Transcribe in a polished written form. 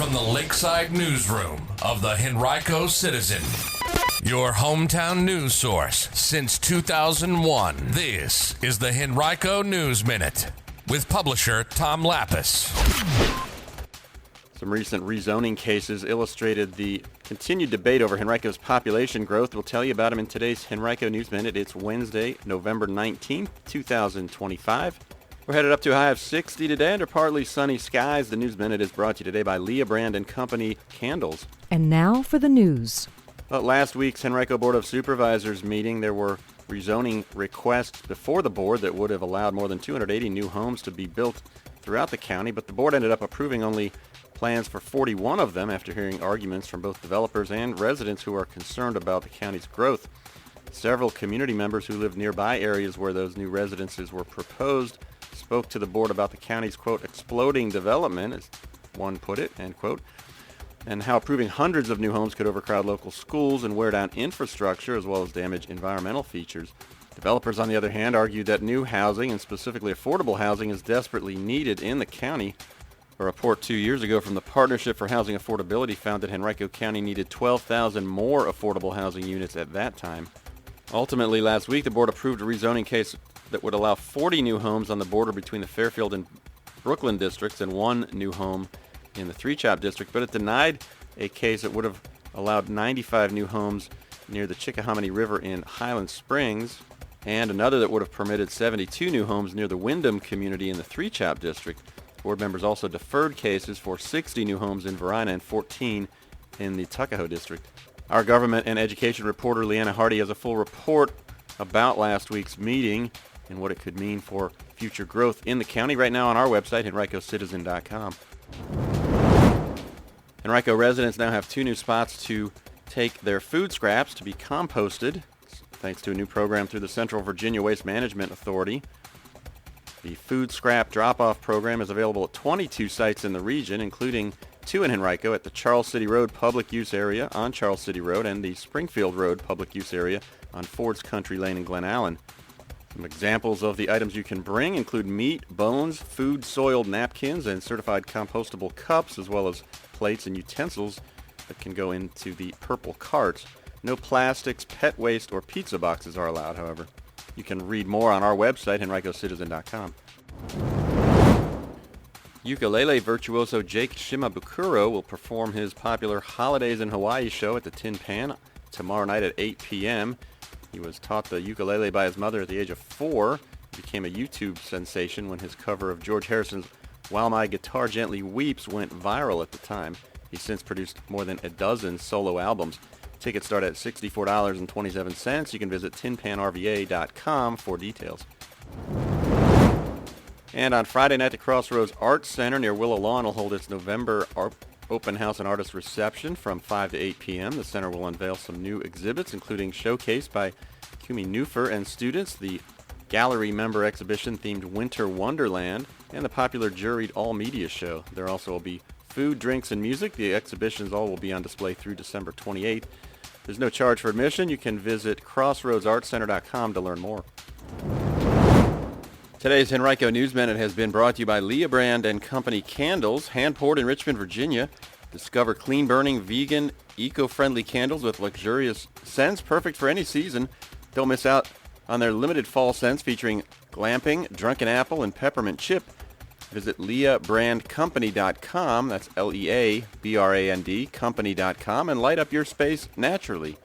from the Lakeside Newsroom of the Henrico Citizen, your hometown news source since 2001. This is the Henrico News Minute with publisher Tom Lapis. Some recent rezoning cases illustrated the continued debate over Henrico's population growth. We'll tell you about them in today's Henrico News Minute. It's Wednesday, November 19th, 2025. We're headed up to a high of 60 today under partly sunny skies. The News Minute is brought to you today by Leah Brand and Company Candles. And now for the news. At last week's Henrico Board of Supervisors meeting, there were rezoning requests before the board that would have allowed more than 280 new homes to be built throughout the county, but the board ended up approving only plans for 41 of them after hearing arguments from both developers and residents who are concerned about the county's growth. Several community members who live nearby areas where those new residences were proposed spoke to the board about the county's, quote, exploding development, as one put it, end quote, and how approving hundreds of new homes could overcrowd local schools and wear down infrastructure as well as damage environmental features. Developers, on the other hand, argued that new housing, and specifically affordable housing, is desperately needed in the county. A report 2 years ago from the Partnership for Housing Affordability found that Henrico County needed 12,000 more affordable housing units at that time. Ultimately, last week, the board approved a rezoning case that would allow 40 new homes on the border between the Fairfield and Brooklyn districts and one new home in the Three Chop district, but it denied a case that would have allowed 95 new homes near the Chickahominy River in Highland Springs, and another that would have permitted 72 new homes near the Wyndham community in the Three Chop district. Board members also deferred cases for 60 new homes in Verina and 14 in the Tuckahoe district. Our government and education reporter Leanna Hardy has a full report about last week's meeting and what it could mean for future growth in the county right now on our website, henricocitizen.com. Henrico residents now have 2 new spots to take their food scraps to be composted, thanks to a new program through the Central Virginia Waste Management Authority. The food scrap drop-off program is available at 22 sites in the region, including 2 in Henrico at the Charles City Road Public Use Area on Charles City Road and the Springfield Road Public Use Area on Ford's Country Lane in Glen Allen. Some examples of the items you can bring include meat, bones, food-soiled napkins, and certified compostable cups, as well as plates and utensils that can go into the purple cart. No plastics, pet waste, or pizza boxes are allowed, however. You can read more on our website, henricocitizen.com. Ukulele virtuoso Jake Shimabukuro will perform his popular Holidays in Hawaii show at the Tin Pan tomorrow night at 8 p.m. He was taught the ukulele by his mother at the age of 4. He became a YouTube sensation when his cover of George Harrison's While My Guitar Gently Weeps went viral at the time. He's since produced more than a dozen solo albums. Tickets start at $64.27. You can visit tinpanrva.com for details. And on Friday night, the Crossroads Art Center near Willow Lawn will hold its November open house and artist reception from 5 to 8 p.m. The center will unveil some new exhibits, including showcased by Kumi Neufer and students, the gallery member exhibition themed Winter Wonderland, and the popular juried all-media show. There also will be food, drinks, and music. The exhibitions all will be on display through December 28th. There's no charge for admission. You can visit crossroadsartcenter.com to learn more. Today's Henrico News Minute has been brought to you by Leah Brand and Company Candles, hand-poured in Richmond, Virginia. Discover clean-burning, vegan, eco-friendly candles with luxurious scents, perfect for any season. Don't miss out on their limited fall scents featuring glamping, drunken apple, and peppermint chip. Visit leahbrandcompany.com, that's Leabrand company.com, and light up your space naturally.